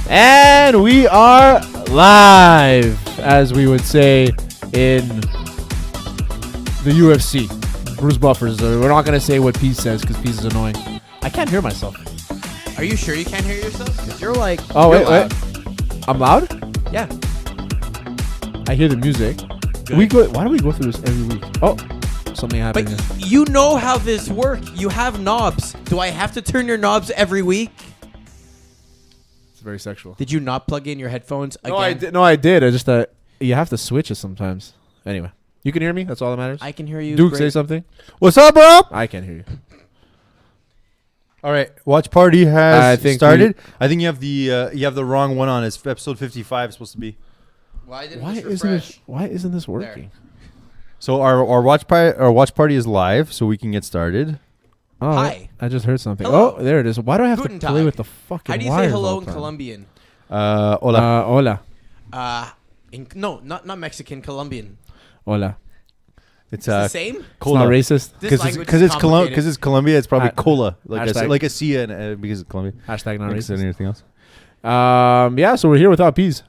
And we are live, as we would say in the UFC. Bruce Buffers. We're not going to say what Peace says because Peace is annoying. I can't hear myself. Are you sure you can't hear yourself? Because you're like... Oh, you're wait. I'm loud? Yeah. I hear the music. Why do we go through this every week? Oh, something happened. But you know how this works. You have knobs. Do I have to turn your knobs every week? It's very sexual. Did you not plug in your headphones again? No, I did. I just you have to switch it sometimes. Anyway, you can hear me. That's all that matters. I can hear you. Duke, great. say something. What's up, bro? I can't hear you. All right, watch party has started. I think you have the wrong one on. It's episode 55 supposed to be. Why isn't this working? So our watch party is live, so we can get started. Oh, Hi. I just heard something. Hello. Oh, there it is. Why do I have Guten to play Tag. with the fucking How do you say wires hello all in the time? Colombian? Hola. Hola. No, not Mexican. Colombian. Hola. It's the same? cola. It's not racist. This language is complicated. Because it's Colombia. It's probably cola, hashtag- like a C, and because it's Colombia. Hashtag not Than racist. anything else. Yeah, so we're here without Peas.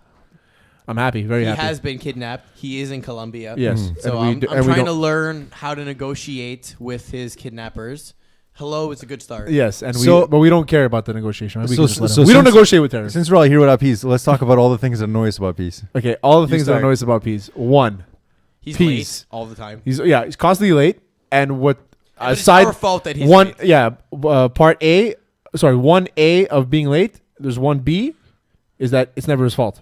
I'm happy. Very He happy. has been kidnapped. He is in Colombia. Yes. So And I'm we trying to don't- learn how to negotiate with his kidnappers. Hello is a good start. Yes, and So- but we don't care about the negotiation. Right? We, So- can just let so him. We don't since- negotiate with terrorists. Since we're all here without peace, let's talk about all the things that annoy us about peace. Okay, all the You things that start. annoy us about Peas. One, He's Peace. late all the time. he's constantly late, and what But it's aside our fault that he's one late. part A, sorry, 1A of being late. There's 1B, is that it's never his fault.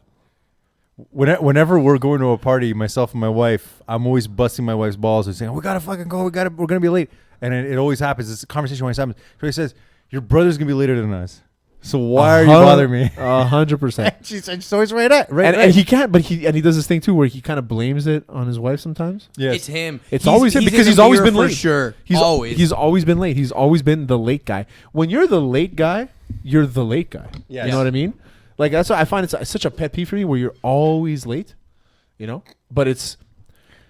Whenever we're going to a party, myself and my wife, I'm always busting my wife's balls and saying, "We gotta fucking go. We're gonna be late." And it always happens. It's a conversation always happens. So he says, "Your brother's gonna be later than us. So why are you bothering me?" 100%. She's always right at And he can't, but he does this thing too where he kind of blames it on his wife sometimes. Yes. It's him. It's always him because in he's the always mirror been for late. sure. He's always. always been late. He's always been the late guy. When you're the late guy, you're the late guy. Yes. You know what I mean? Like that's what I find it's such a pet peeve for me where you're always late. You know, but it's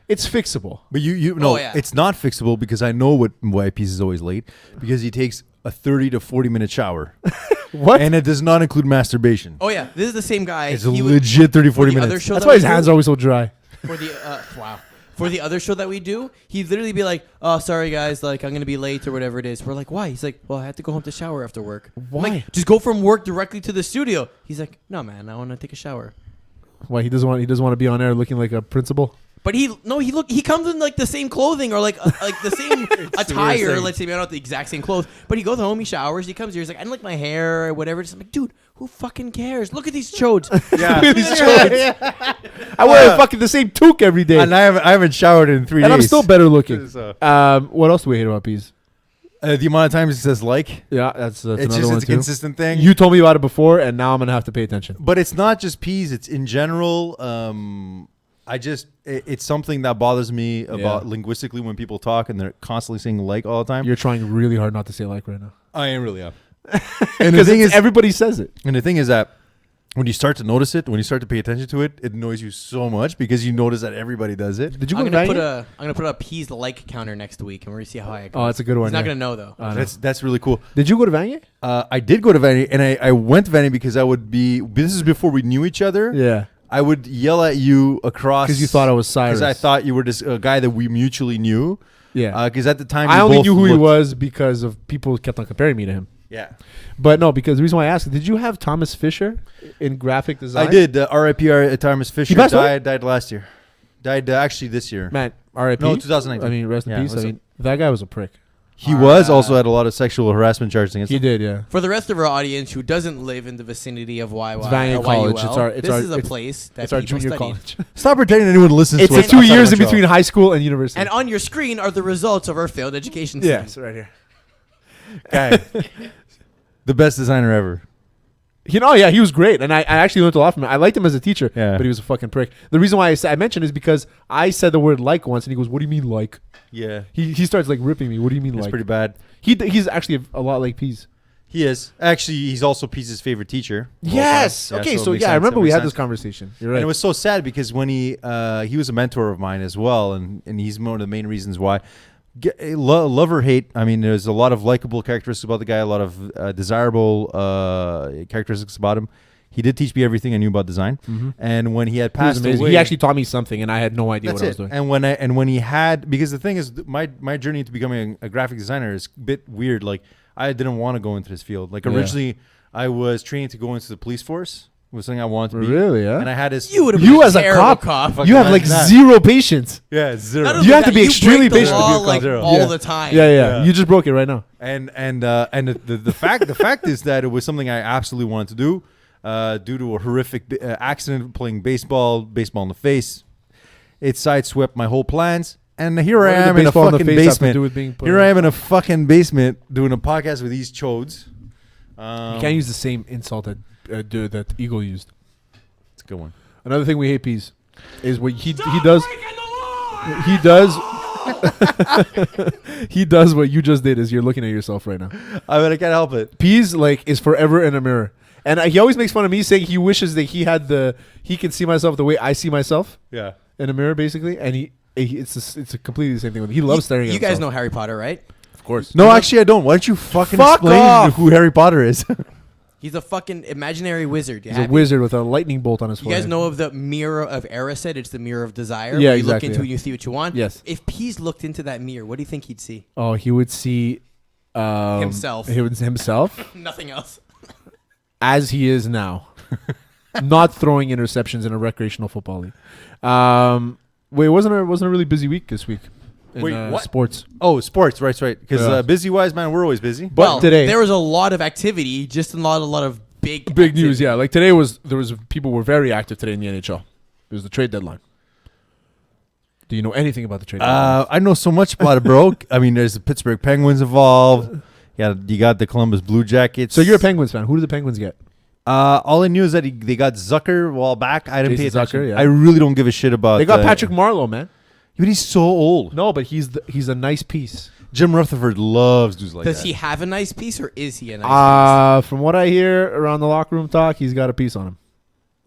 fixable. But you know, yeah. it's not fixable because I know why Peace is always late, because he takes a 30 to 40 minute shower. What? And it does not include masturbation. Oh yeah, this is the same guy. It's a He would- legit 30 for 40 the other minutes. show That's that why we his hands do- are always so dry. for the wow. For the other show that we do, he'd literally be like, "Oh, sorry guys, like I'm gonna be late or whatever it is." We're like, "Why?" He's like, "Well, I had to go home to shower after work." I'm Why? like, just go from work directly to the studio. He's like, "No, man, I want to take a shower." Why he doesn't want to be on air looking like a principal? But he comes in like the same clothing or like the same attire. thing. Let's say maybe not the exact same clothes, but he goes home, he showers, he comes here, he's like, "I didn't like my hair or whatever." Just I'm like, dude, who fucking cares? Look at these chodes. Yeah. These chodes. I wear fucking the same toque every day, And I haven't showered in 3 days. and I'm still better looking. So, What else do we hate about Peas? the amount of times he says like, Yeah, that's it's another just one it's a too. consistent thing. You told me about it before, and now I'm gonna have to pay attention. But it's not just Peas. It's in general. It's something that bothers me about linguistically when people talk and they're constantly saying like all the time. You're trying really hard not to say like right now. I am really up. And the Because thing is, everybody says it. and the thing is that when you start to notice it, when you start to pay attention to it, it annoys you so much because you notice that everybody does it. Did you I'm go gonna to put a P's like counter next week, and we're gonna see how I go. Oh, that's a good one. He's not yeah. gonna know though. I know. That's really cool. Did you go to Vanier? I did go to Vanny, and I went to Vanny because I would be. This is before we knew each other. Yeah. I would yell at you across Because you thought I was Cyrus. because I thought you were this guy that we mutually knew. Yeah. Because at the time I we only both knew who he looked- was because of people kept on comparing me to him. Yeah, But no, because the reason why I asked, did you have Thomas Fisher in graphic design? I did. R.I.P. Thomas Fisher passed away? died last year. Died actually this year. Man, R.I.P. No, 2019. I mean, rest in Yeah, peace. I what's mean, that guy was a prick. He was also had a lot of sexual harassment charges against He him. did, yeah. For the rest of our audience who doesn't live in the vicinity of YY, It's Vanier or College. YUL, It's this our- is a it's- place that It's our people junior study. college. Stop pretending anyone listens It's to the us 2 outside years of in Montreal. between high school and university. And on your screen are the results of our failed education system. yes, right here. Guy, the best designer ever. You know, yeah, he was great, and I actually learned a lot from him. I liked him as a teacher, Yeah. but he was a fucking prick. The reason why I mentioned is because I said the word like once, and he goes, "What do you mean like?" Yeah, He starts like ripping me. What do you mean it's like? pretty bad. He's actually a lot like Peas. He is actually. He's also Peace's favorite teacher. of all Yes. time. Okay. it So makes yeah, I sense. remember It we makes had sense. this conversation. You're And right. it was so sad because when he was a mentor of mine as well, and he's one of the main reasons why. Love or hate, I mean, there's a lot of likable characteristics about the guy, a lot of desirable characteristics about him. He did teach me everything I knew about design. Mhm. And when he had He was passed amazing. away, He actually taught me something, and I had no idea that's what I it. was doing. And when he had, because the thing is, my journey to becoming a graphic designer is a bit weird. Like I didn't want to go into this field. Like Yeah. originally, I was training to go into the police force. It was something I wanted to be. Really? Yeah. And I had this. You would have You been as a terrible cop, Fucking you have like imagine that. zero patience. Yeah, zero. Not You only have to that, be extremely break the patient to be law, a cop. like Zero. all Yeah. the time. Yeah. Yeah. You just broke it right now. And the fact is that it was something I absolutely wanted to do. Due to a horrific accident playing baseball in the face, it sideswept my whole plans. And here What I did the am in a baseball in the fucking face have to basement. do with being put Here on? I am in a fucking basement doing a podcast with these chodes. You can't use the same insult that Eagle used. It's a good one. Another thing we hate, Peas, is what he does. He does. He does what you just did. Is you're looking at yourself right now. I mean, I can't help it. Peas is forever in a mirror, and he always makes fun of me, saying he wishes that he can see myself the way I see myself Yeah. in a mirror, basically. And it's a completely the same thing. He loves staring at You guys himself. know Harry Potter, right? Of course. No, actually, I don't. Why don't you fucking Fuck explain off. who Harry Potter is? He's a fucking imaginary wizard. He's a wizard with a lightning bolt on his You forehead. guys know of the mirror of Erised? It's the mirror of desire. Yeah, where you exactly, look into yeah. it and you see what you want. Yes. If Pease looked into that mirror, what do you think he'd see? Oh, he would see Himself. He would himself Nothing else. as he is now, not throwing interceptions in a recreational football league. Wait, wasn't a really busy week this week? In, Wait, what? Sports. Oh, sports. Right. Because Yeah. busy wise, man, we're always busy. But well, today- there was a lot of activity, just a lot of big News, yeah. Like today people were very active today in the NHL. It was the trade deadline. Do you know anything about the trade deadline? I know so much about it, bro. I mean, there's the Pittsburgh Penguins involved. Yeah, you got the Columbus Blue Jackets. So you're a Penguins fan. Who do the Penguins get? All I knew is that they got Zucker a while back. I didn't pay Jason attention. Zucker, yeah. I really don't give a shit about. They got Patrick Marleau, man. But he's so old. No, but he's a nice piece. Jim Rutherford loves dudes like Does that. he have a nice piece or is he a nice From what I hear around the locker room talk, he's got a piece on him.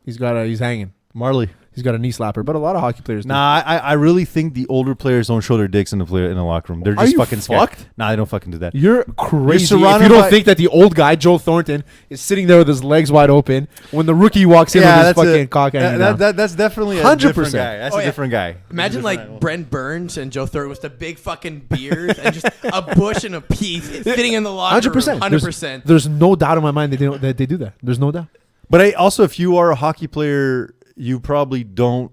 He's hanging. Marley. He's got a knee slapper, but a lot of hockey players do. Nah, I really think the older players don't show their dicks in the locker room. They're Are just you fucking scared. fucked? Nah, they don't fucking do that. You're crazy surrounded if you don't by- think that the old guy, Joe Thornton, is sitting there with his legs wide open when the rookie walks in with his fucking cock hanging down. That's definitely a 100%. different guy. That's Oh, a yeah. different guy. Imagine like Brent Burns and Joe Thornton with the big fucking beard and just a bush and a piece sitting in the locker 100%. room. 100%. There's no doubt in my mind that they do that. There's no doubt. But if you are a hockey player, you probably don't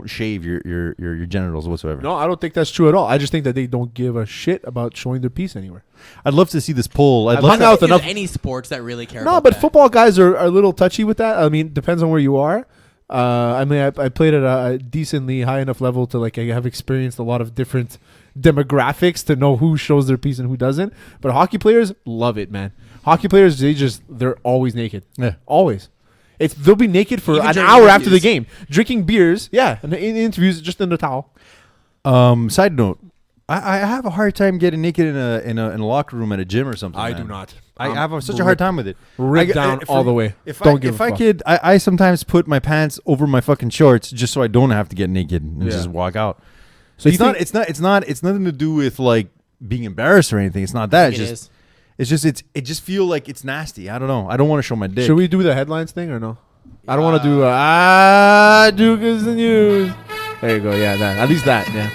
shave your genitals whatsoever. No, I don't think that's true at all. I just think that they don't give a shit about showing their piece anywhere. I'd love to see this poll. I'd I've love hung to, out I with think there's enough. any sports that really care No, about but that. football guys are a little touchy with that. I mean, depends on where you are. I mean, I played at a decently high enough level to I have experienced a lot of different demographics to know who shows their piece and who doesn't. But hockey players love it, man. Hockey players, they're always naked. Yeah. Always. They'll be naked for Even an during hour after the interviews. game, drinking beers. Yeah, and in interviews, just in the towel. Side note, I have a hard time getting naked in a locker room at a gym or something. I man. do not. I I'm have such a hard time with it. Ripped down all the way. If I could, I sometimes put my pants over my fucking shorts just so I don't have to get naked and Yeah. just walk out. So It's nothing to do with like being embarrassed or anything. It's not that. It just feel like it's nasty. I don't know. I don't want to show my dick. Should we do the headlines thing or no? I don't want to do Duke is the news. There you go. Yeah, that. At least that. Yeah.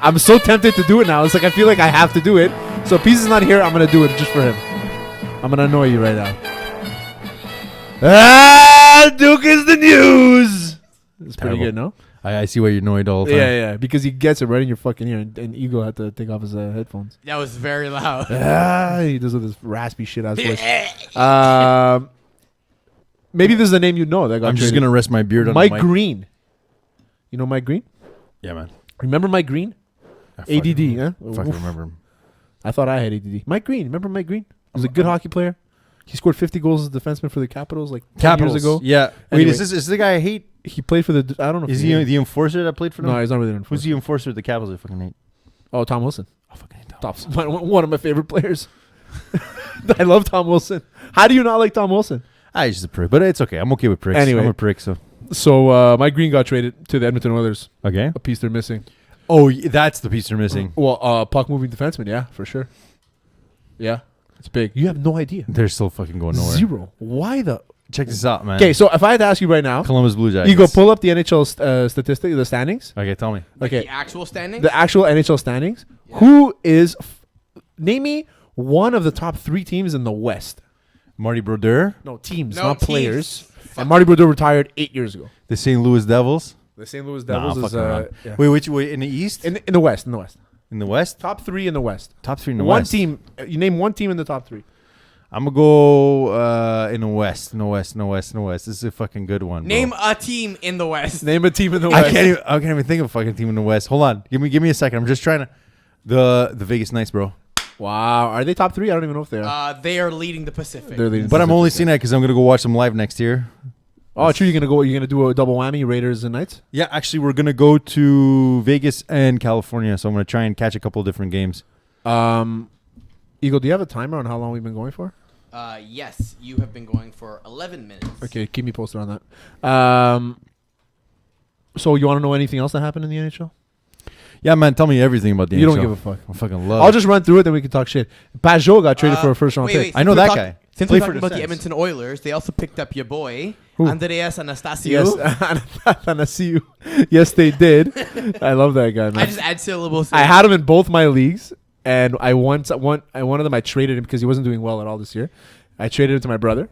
I'm so tempted to do it now. It's like I feel like I have to do it. So if Peace is not here, I'm gonna do it just for him. I'm gonna annoy you right now. Duke is the news. It's pretty Terrible. good, no? I see why you're annoyed all the time. Yeah, because he gets it right in your fucking ear, and Eagle had to take off his headphones. That was very loud. He does with this raspy shit ass voice. Maybe this is a name you know. That got I'm just traded. gonna rest my beard on Mike the mic. Green. You know Mike Green? Yeah, man. Remember Mike Green? I fucking- ADD, huh? Fucking Oof. remember him. I thought I had ADD. Mike Green. Remember Mike Green? He was a good hockey player. He scored 50 goals as a defenseman for the Capitals 10 years ago. Yeah. Anyway. Wait, is this the guy I hate? He played for the... I don't know. Is if he the enforcer that played for them? No, he's not really an Who's enforcer. the enforcer at the Capitals I fucking hate? Oh, Tom Wilson. I fucking hate Tom. One of my favorite players. I love Tom Wilson. How do you not like Tom Wilson? He's just a prick, but it's okay. I'm okay with pricks. Anyway. I'm a prick, so. So Mike Green got traded to the Edmonton Oilers. Okay. A piece they're missing. Oh, that's the piece they're missing. Well, puck moving defenseman. Yeah, for sure. Yeah, it's big. You have no idea. They're still fucking going nowhere. Zero. Why the? Check this out, man. Okay, so if I had to ask you right now, Columbus Blue Jackets. you go pull up the NHL statistic, the standings. Okay, tell me. Like Okay, the actual standings. the actual NHL standings. Yeah. Who is? Name me one of the top 3 teams in the West. Marty Brodeur, No teams, No not teams. players. Fuck. And Marty Brodeur retired 8 years ago. the St. Louis Devils. The St. Louis Nah, Devils is fucking around. yeah. Wait, in the East? in the West. In the West, In the West? top 3 in the West. Top 3 in the One West. team. You name one team in the top 3. I'm going to go in the West. In the West. This is a fucking good one, bro. Name a team in the West. Name a team in the West. I can't even think of a fucking team in the West. Hold on. Give me a second. I'm just trying to. The Vegas Knights, bro. Wow, are they top 3? I don't even know if they are. They are leading the Pacific. They're leading. But I'm only seeing that because I'm going to go watch them live next year. Oh, true. You're gonna do a double whammy, Raiders and Knights. Yeah, actually, we're going to go to Vegas and California. So I'm going to try and catch a couple of different games. Eagle, do you have a timer on how long we've been going for? Yes, you have been going for 11 minutes. Okay, keep me posted on that. So you want to know anything else that happened in the NHL? Yeah, man, tell me everything about the You NHL. don't give a fuck. I fucking love I'll it. just run through it, then we can talk shit. Pajot got traded for a first round pick. I know that guy. Since Play we're for talking the about the Sens. Edmonton Oilers, they also picked up your boy, Who? Andreas Anastasio. Yes, Athanasiou. Yes, they did. I love that guy, man. I just add syllables. I had him in both my leagues, and one of them I traded him because he wasn't doing well at all this year. I traded him to my brother,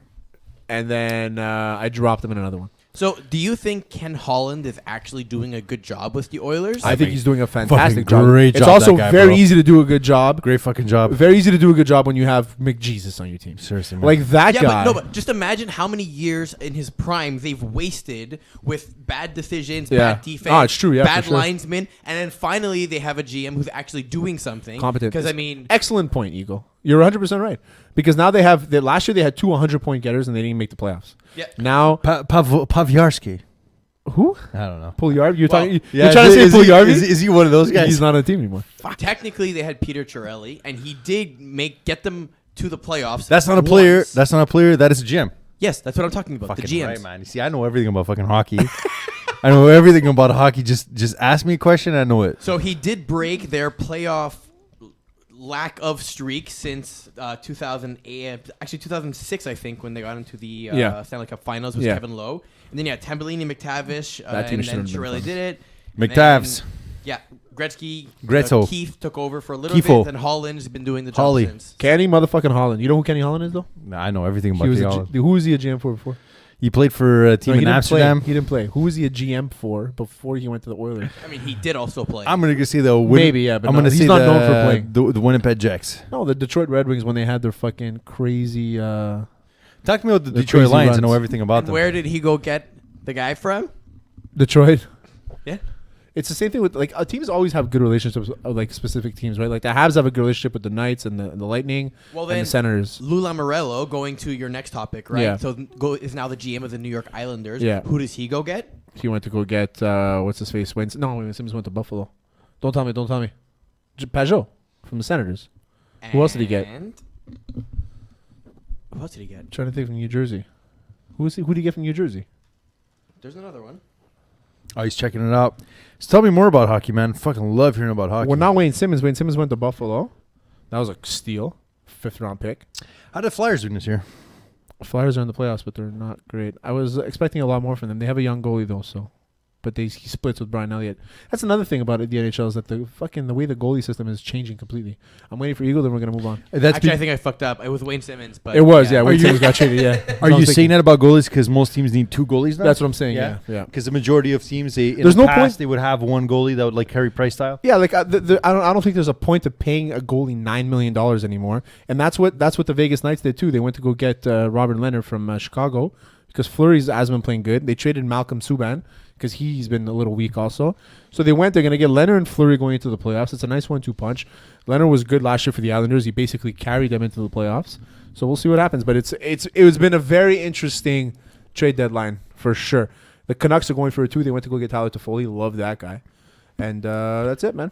and then I dropped him in another one. So, do you think Ken Holland is actually doing a good job with the Oilers? I think he's doing a fucking fantastic job. great It's job, also that guy, very bro. easy to do a good job. Great fucking job. Very easy to do a good job when you have McJesus on your team. Seriously, man. Like that yeah, guy. but just imagine how many years in his prime they've wasted with bad decisions, Yeah. bad defense, Oh, it's true, yeah, bad for sure. linesmen, and then finally they have a GM who's actually doing something. Competent. Because, I mean, Excellent point, Eagle. You're 100% right. Because now they have last year they had 2 100-point getters and they didn't even make the playoffs. yeah. Now Pavyarski. who? I don't know. Puljujärvi? You're Well, talking. You're trying to say is Puljujärvi? Is he one of those guys? He's not on the team anymore. Technically, they had Peter Chiarelli, and he did get them to the playoffs. That's not a player. once. That's not a player. That is a GM. Yes, that's what I'm talking about. Fucking the GMs. right, man. You see, I know everything about fucking hockey. I know everything about hockey. Just ask me a question. I know it. So he did break their playoff lack of streak since 2008, actually 2006, I think, when they got into the Stanley Cup Finals with Kevin Lowe. And then Tambellini, McTavish, That team and shouldn't then have been Chiarelli fun. did it. McTavs. And then, yeah, Gretzky. Gretzo. Keith took over for a little Keefo. bit, and Holland's been doing the job Holly. since. Kenny motherfucking Holland. You know who Kenny Holland is though? Nah, I know everything about He was the a Holland. who was he a GM for before? He played for a team No, he in didn't Amsterdam. Play. He didn't play. Who was he a GM for before he went to the Oilers? I mean, he did also play. I'm gonna say the Maybe, yeah, but I'm no, gonna he's say not known for playing. the Winnipeg Jets. No, the Detroit Red Wings when they had their fucking crazy. Talk to me about the The Detroit crazy Lions. I runs. know everything about and them. where did he go get the guy from? Detroit. Yeah. It's the same thing with like teams always have good relationships with like specific teams, right? Like the Habs have a good relationship with the Knights and the Lightning Well, and then the Senators. Lou Lamoriello, going to your next topic, right? Yeah. So is now the GM of the New York Islanders. Yeah. Who does he go get? He went to go get what's his face? Simmons went to Buffalo. Don't tell me. Pajot from the Senators. Who else did he get? And who else did he get? Trying to think from New Jersey. Who did he get from New Jersey? There's another one. Oh, he's checking it out. So tell me more about hockey, man. Fucking love hearing about hockey. Well, not Wayne Simmons. Wayne Simmons went to Buffalo. That was a steal. 5th round pick. How did Flyers do this year? Flyers are in the playoffs, but they're not great. I was expecting a lot more from them. They have a young goalie though, so. But he splits with Brian Elliott. That's another thing about the NHL is that the way the goalie system is changing completely. I'm waiting for Eagle, then we're gonna move on. Actually, I think I fucked up. It was Wayne Simmons, but It was, yeah. Are Wayne you- Simmons got traded, yeah. Are you saying that about goalies because most teams need 2 goalies now? That's what I'm saying. Yeah. Yeah. Because the majority of teams, in There's the no past, point- they would have one goalie that would like Carey Price style. Yeah, like I don't think there's a point to paying a goalie $9 million anymore, and that's what the Vegas Knights did too. They went to go get Robert Leonard from Chicago because Fleury has been playing good. They traded Malcolm Subban because he's been a little weak also. So they're going to get Leonard and Fleury going into the playoffs. It's a nice 1-2 punch. Leonard was good last year for the Islanders. He basically carried them into the playoffs. So we'll see what happens. But it's been a very interesting trade deadline for sure. The Canucks are going for a 2. They went to go get Tyler Toffoli. Love that guy. And that's it, man.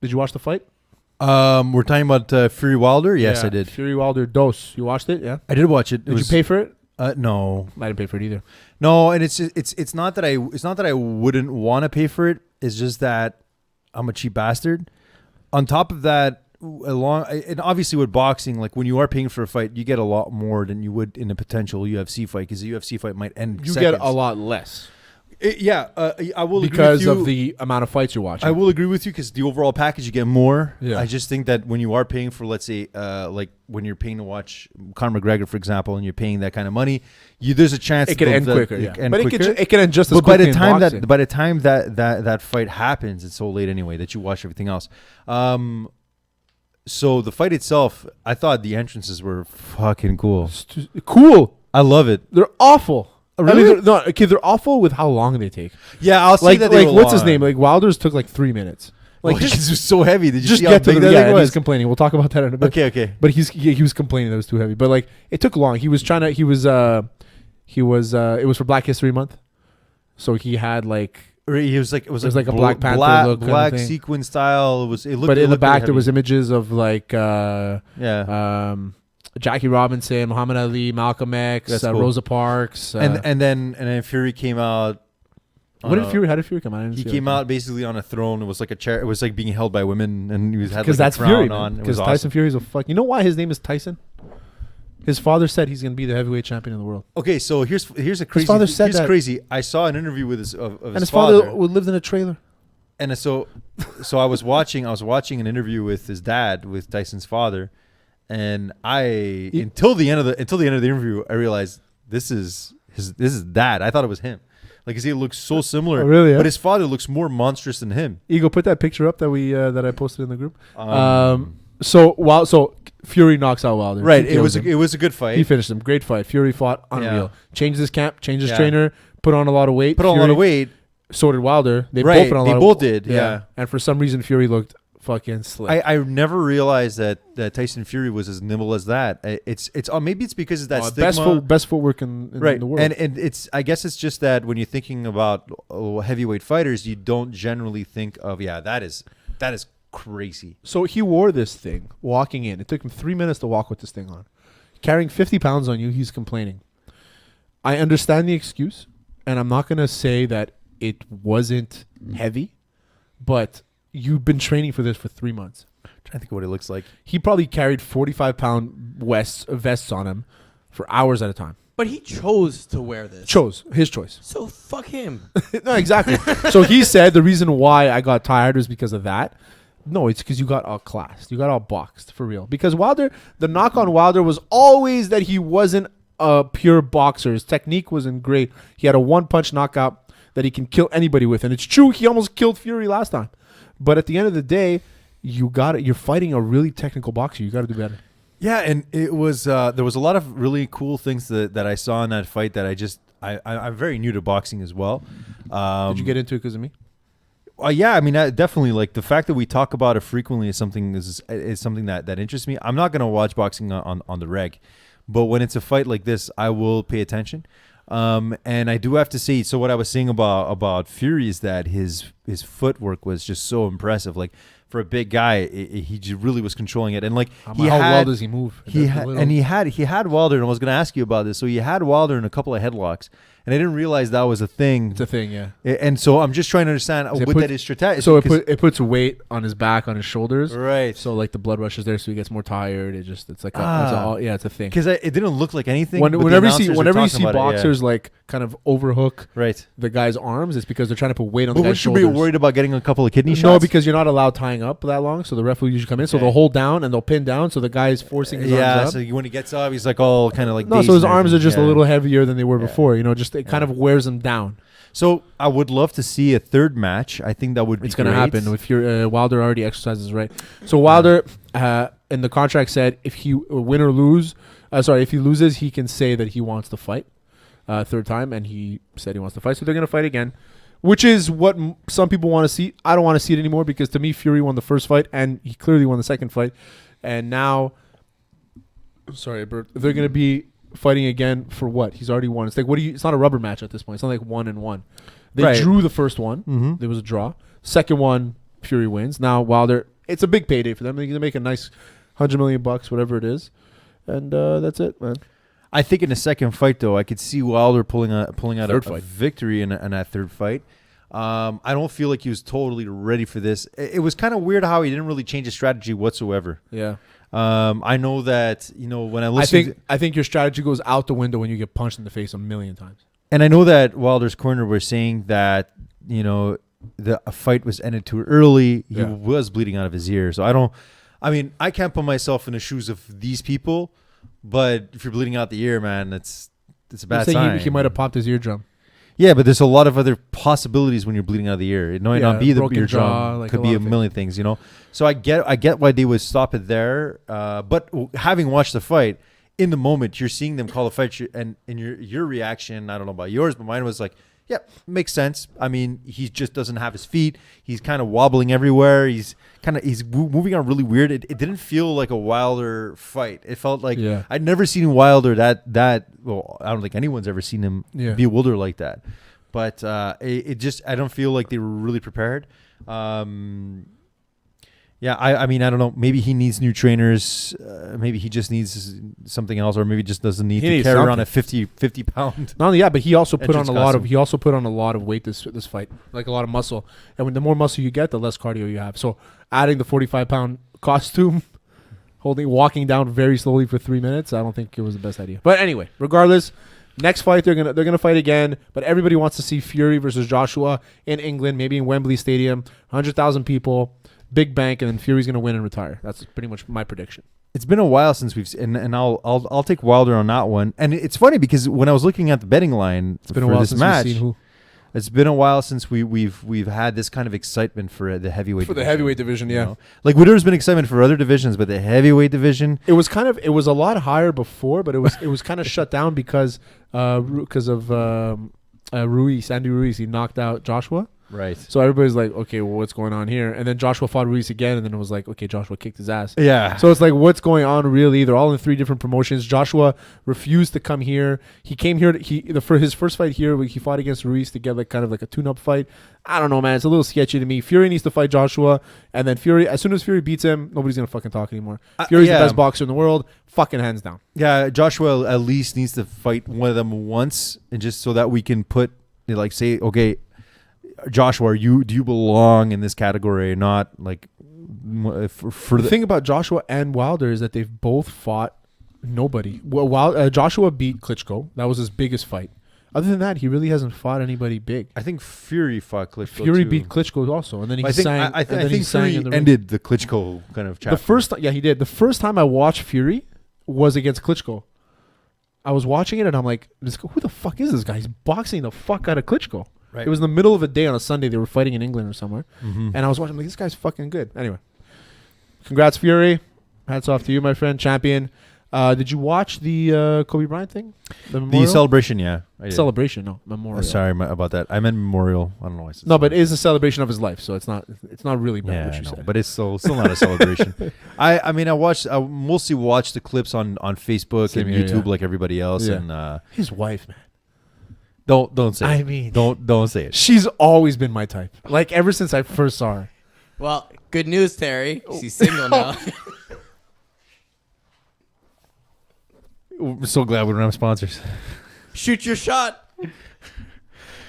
Did you watch the fight? We're talking about Fury Wilder. Yes, Yeah. I did. Fury Wilder Dos. You watched it? Yeah. I did watch it. Did you pay for it? No, I didn't pay for it either. no, and it's not that I wouldn't want to pay for it. It's just that I'm a cheap bastard. On top of that, and obviously with boxing, like when you are paying for a fight, you get a lot more than you would in a potential UFC fight, because the UFC fight might end. You seconds. get a lot less. I will because agree with you. of the amount of fights you're watching. I will agree with you because the overall package you get more. Yeah. I just think that when you are paying for, let's say, like when you're paying to watch Conor McGregor, for example, and you're paying that kind of money, there's a chance it can end quicker. Yeah. But it can end just as but by quickly. By the time that fight happens, it's so late anyway that you watch everything else. So the fight itself, I thought the entrances were fucking cool. Cool. I love it. They're awful. Really? I mean, they're awful with how long they take. Yeah, I'll say that. Like what's his name? Like Wilder's took like 3 minutes. Like just it was so heavy. Did you just see how get to big the that yeah. thing And he's was? complaining. We'll talk about that in a bit. Okay. But he was complaining that it was too heavy. But like it took long. He was trying to. It was for Black History Month, so he had like. He was like it was like a Black Panther look, black kind of sequin style. It looked. But in the back heavy. there was images of like Jackie Robinson, Muhammad Ali, Malcolm X, cool. Rosa Parks, and then Fury came out. How did Fury come out? He came out basically on a throne. It was like a chair. It was like being held by women, and he had like that's a crown Fury, on. Because Tyson Fury's a fuck. You know why his name is Tyson? His father said he's going to be the heavyweight champion of the world. Okay, so here's a crazy. His father said that. Crazy. I saw an interview with his father lived in a trailer. And so I was watching an interview with his dad, with Tyson's father, and until the end of the interview, I realized this is dad. I thought it was him. Like, cause he looks so similar. Oh, really? Yeah? But his father looks more monstrous than him. Ego, put that picture up that I posted in the group. So Fury knocks out Wilder. Right. It was a good fight. He finished him. Great fight. Fury fought unreal. Yeah. Changed his camp. Changed his trainer. Put on a lot of weight. So did Wilder. They both put on a lot of weight. They both did. Yeah. And for some reason, Fury looked fucking slick. I never realized that Tyson Fury was as nimble as that. It's maybe it's because of that stigma. Best footwork in the world. And it's I guess it's just that when you're thinking about heavyweight fighters, you don't generally think of that is crazy. So he wore this thing walking in. It took him 3 minutes to walk with this thing on. Carrying 50 pounds on you, he's complaining. I understand the excuse, and I'm not going to say that it wasn't heavy, but you've been training for this for 3 months. I'm trying to think of what it looks like. He probably carried 45-pound vests on him for hours at a time. But he chose to wear this. His choice. So fuck him. No, exactly. So he said the reason why I got tired was because of that. No, it's because you got outclassed. You got outboxed, for real. Because Wilder, the knock on Wilder was always that he wasn't a pure boxer. His technique wasn't great. He had a one-punch knockout that he can kill anybody with. And it's true, he almost killed Fury last time. But at the end of the day, you're fighting a really technical boxer. You got to do better. Yeah, and it was there was a lot of really cool things that I saw in that fight that I'm very new to boxing as well. Did you get into it because of me? Yeah, I mean, definitely. Like the fact that we talk about it frequently is something that interests me. I'm not gonna watch boxing on the reg, but when it's a fight like this, I will pay attention. And I do have to say, so what I was saying about Fury is that his footwork was just so impressive. Like for a big guy, he really was controlling it. And like how well does he move? He had Wilder, and I was going to ask you about this. So he had Wilder in a couple of headlocks, and I didn't realize that was a thing. It's a thing, yeah. And so I'm just trying to understand that is strategic. So it puts weight on his back, on his shoulders, right? So like the blood rushes there, so he gets more tired. It's a thing. Because it didn't look like anything. Whenever you see boxers like kind of overhook the guy's arms, it's because they're trying to put weight on the guy's shoulders. But would you be worried about getting a couple of kidney shots? No, because you're not allowed tying up that long. So the ref will usually come in. So they'll hold down and they'll pin down. So the guy is forcing his arms up. So when he gets up, he's like all kind of like so his arms are just a little heavier than they were before. It kind of wears him down. So I would love to see a third match. I think that would be It's going to happen if Wilder already exercises right. So Wilder in the contract said if he if he loses, he can say that he wants to fight third time, and he said he wants to fight. So they're going to fight again, which is what some people want to see. I don't want to see it anymore because to me, Fury won the first fight, and he clearly won the second fight. And now, sorry, Bert, they're going to be fighting again for what? He's already won. It's like it's not a rubber match at this point. It's not like 1-1. They drew the first one. Mm-hmm. There was a draw. Second one, Fury wins. Now Wilder, it's a big payday for them. They're going to make a nice $100 million, whatever it is, and that's it, man. I think in the second fight, though, I could see Wilder pulling out a fight. victory in that third fight. I don't feel like he was totally ready for this. It was kind of weird how he didn't really change his strategy whatsoever. Yeah. I know that, when I listen I think your strategy goes out the window when you get punched in the face a million times. and I know that Wilder's corner were saying that, the fight was ended too early. He was bleeding out of his ear. So I can't put myself in the shoes of these people, but if you're bleeding out the ear, man, it's a bad sign. He might have popped his eardrum. Yeah, but there's a lot of other possibilities when you're bleeding out of the ear. It might not be the broken eardrum. jaw, like could a be lot a of million things, So I get why they would stop it there. But having watched the fight, in the moment, you're seeing them call a fight, and in your reaction, I don't know about yours, but mine was like, yeah, makes sense. I mean, he just doesn't have his feet. He's kind of wobbling everywhere. He's moving on really weird. It didn't feel like a Wilder fight. It felt like I'd never seen Wilder that well, I don't think anyone's ever seen him bewildered like that. But it just, I don't feel like they were really prepared. I mean, I don't know. Maybe he needs new trainers. Maybe he just needs something else, or maybe just doesn't need to carry around a 50 pound. Not only that, but he also put on a lot of weight this fight, like a lot of muscle. And the more muscle you get, the less cardio you have. So adding the 45-pound costume, walking down very slowly for 3 minutes, I don't think it was the best idea. But anyway, regardless, next fight they're gonna fight again. But everybody wants to see Fury versus Joshua in England, maybe in Wembley Stadium, 100,000 people. Big bank, and then Fury's going to win and retire. That's pretty much my prediction. It's been a while since we've and I'll take Wilder on that one. And it's funny because when I was looking at the betting line for this match, it's been a while since we've had this kind of excitement for the heavyweight division. The heavyweight division, yeah. Like there's been excitement for other divisions, but the heavyweight division, it was a lot higher before, but it was kind of shut down because of Andy Ruiz. He knocked out Joshua. Right. So everybody's like, okay, well, what's going on here? And then Joshua fought Ruiz again, and then it was like, okay, Joshua kicked his ass. Yeah. So it's like, what's going on really? They're all in 3 different promotions. Joshua refused to come here. He came here. For his first fight here, he fought against Ruiz to get kind of a tune-up fight. I don't know, man. It's a little sketchy to me. Fury needs to fight Joshua, and then Fury, as soon as Fury beats him, nobody's going to fucking talk anymore. Fury's the best boxer in the world. Fucking hands down. Yeah, Joshua at least needs to fight one of them once, and just so that we can say, okay, Joshua, do you belong in this category or not? Like, for the thing about Joshua and Wilder is that they've both fought nobody. Well, Joshua beat Klitschko. That was his biggest fight. Other than that, he really hasn't fought anybody big. I think Fury fought Klitschko. Fury beat Klitschko also, and then I think Fury ended the Klitschko kind of chapter. He did. The first time I watched Fury was against Klitschko. I was watching it and I'm like, who the fuck is this guy? He's boxing the fuck out of Klitschko. Right. It was in the middle of a day on a Sunday. They were fighting in England or somewhere. Mm-hmm. And I was watching, I'm like, this guy's fucking good. Anyway. Congrats, Fury. Hats off to you, my friend. Champion. Did you watch the Kobe Bryant thing? The celebration, yeah. Celebration, no. Memorial. Sorry about that. I meant memorial. I don't know why I said no, but it is a celebration of his life, so it's not really bad what you said. But it's still not a celebration. I mostly watched the clips on Facebook and YouTube like everybody else. Yeah. And his wife, man. Don't say it. Don't say it. She's always been my type. Like ever since I first saw her. Well, good news, Terry. She's single now. We're so glad we don't have sponsors. Shoot your shot.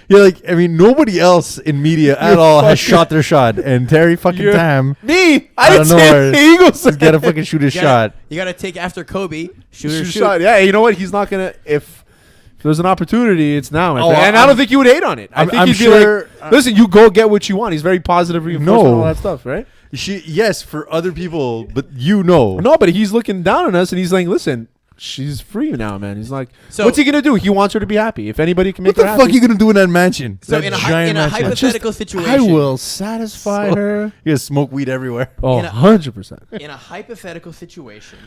Yeah, nobody else in media at all has shot their shot. And Terry fucking Tam. Me? I didn't say the Eagles. He's got to fucking shoot his shot. You got to take after Kobe. Shoot shot. Yeah, you know what? He's not going to... If there's an opportunity, it's now. And I don't think you would hate on it. I think he'd be like, listen, you go get what you want. He's very positive reinforcement and all that stuff, right? Yes, for other people, but No, but he's looking down on us and he's like, listen, she's free now, man. He's like, so what's he going to do? He wants her to be happy. If anybody can make her happy. What the fuck are you going to do in that mansion? So in a hypothetical situation. I will satisfy her. You're going to smoke weed everywhere. Oh, 100%. In a hypothetical situation,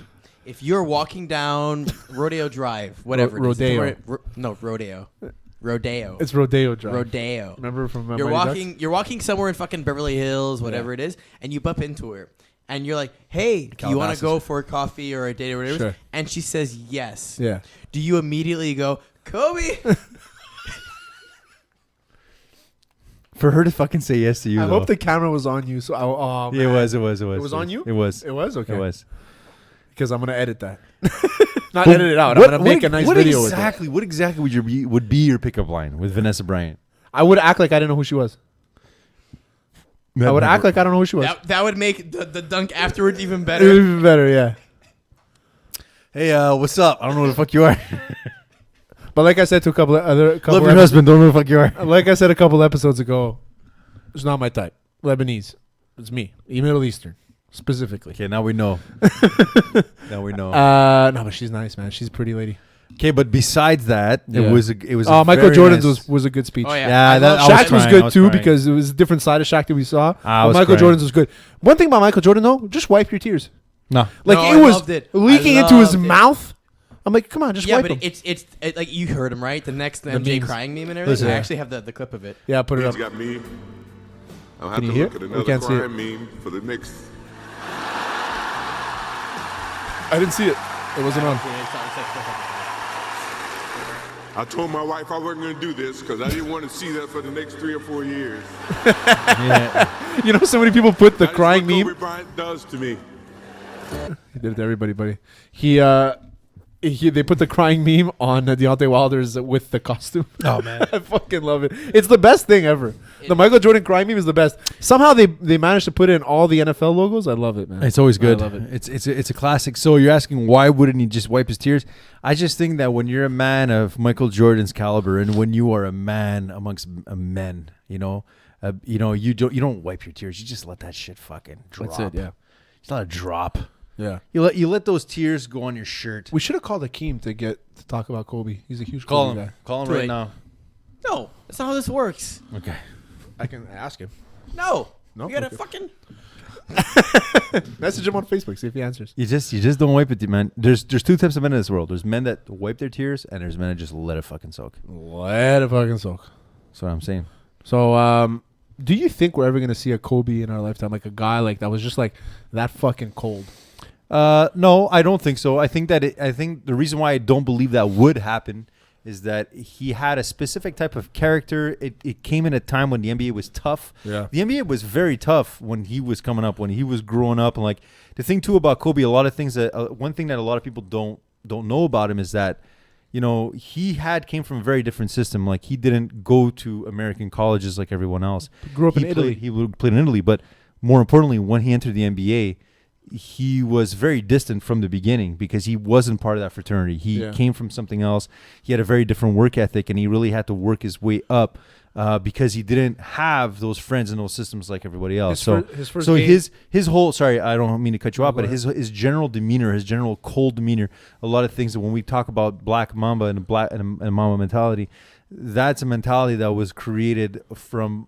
if you're walking down Rodeo Drive, whatever it is. Rodeo. Rodeo. It's Rodeo Drive. Rodeo. Remember from You're walking somewhere in fucking Beverly Hills, whatever it is, and you bump into her. And you're like, hey, do you want to go for a coffee or a date or whatever? Sure. And she says yes. Yeah. Do you immediately go, Kobe? For her to fucking say yes to you, I hope the camera was on you. So, yeah, it was. It was on you? It was. It was? Okay. It was. Because I'm going to edit that. Not edit it out. I'm going to make a nice video with it. What exactly would be your pickup line with Vanessa Bryant? I would act like I didn't know who she was. I would act like I don't know who she was. That would make the dunk afterwards even better. Even better, yeah. Hey, what's up? I don't know who the fuck you are. But like I said to a couple Love your husband. Don't know who the fuck you are. Like I said a couple episodes ago, it's not my type. Lebanese. It's me. Middle Eastern, specifically. Okay, now we know. Now we know. No, but she's nice, man. She's a pretty lady. Okay, but besides that, Yeah. it was. Oh, Michael very Jordan's nice. was a good speech. Oh, yeah. Yeah, that I Shaq was crying, I good was too crying. because it was a different side of Shaq that we saw. I But was Michael crying. Jordan's was good. One thing about Michael Jordan though, just wipe your tears. No. Like No, it I was loved it. leaking I into his loved it. mouth. I'm like, come on, just Yeah, wipe but them. it's like you heard him right. The next The MJ memes. crying meme and everything. Listen. I actually have the clip of it. Yeah, put it up. He's got me. I'll have Can you to hear look it? at We another can't see it. crime meme for the next. I didn't see it. It wasn't on. I told my wife I wasn't going to do this because I didn't want to see that for the next 3 or 4 years. Yeah. You know, so many people put the That is crying what meme. Kobe Bryant does to me. He did it to everybody, buddy. They put the crying meme on Deontay Wilder's with the costume. Oh man. I fucking love it. It's the best thing ever. The Michael Jordan crying meme is the best. Somehow they managed to put in all the NFL logos. I love it, man. It's always good. I love it. It's a classic. So you're asking why wouldn't he just wipe his tears? I just think that when you're a man of Michael Jordan's caliber and when you are a man amongst men, you don't wipe your tears. You just let that shit fucking drop. That's it. Yeah. It's not a drop. Yeah. You let those tears go on your shirt. We should have called Akeem to talk about Kobe. He's a huge Call Kobe him. guy. Call him Do right it. now. No, that's not how this works. Okay. I can ask him. No, No? you gotta Okay. fucking. Message him on Facebook. See if he answers. You just don't wipe it, man. There's two types of men in this world. There's men that wipe their tears, and there's men that just let it fucking soak. Let it fucking soak. That's what I'm saying. So, do you think we're ever gonna see a Kobe in our lifetime, like a guy like that was just like that fucking cold? No, I don't think so. I think the reason why I don't believe that would happen is that he had a specific type of character. It came in a time when the NBA was tough. Yeah. The NBA was very tough when he was coming up, when he was growing up. And like the thing too about Kobe, a lot of things that one thing that a lot of people don't know about him is that, he came from a very different system. Like he didn't go to American colleges like everyone else. Grew up in Italy. He played in Italy, but more importantly, when he entered the NBA, he was very distant from the beginning because he wasn't part of that fraternity. He came from something else. He had a very different work ethic, and he really had to work his way up because he didn't have those friends and those systems like everybody else. His first game- his whole, sorry, I don't mean to cut you off, but his general demeanor, his general cold demeanor, a lot of things that when we talk about Black Mamba and and Mamba mentality, that's a mentality that was created from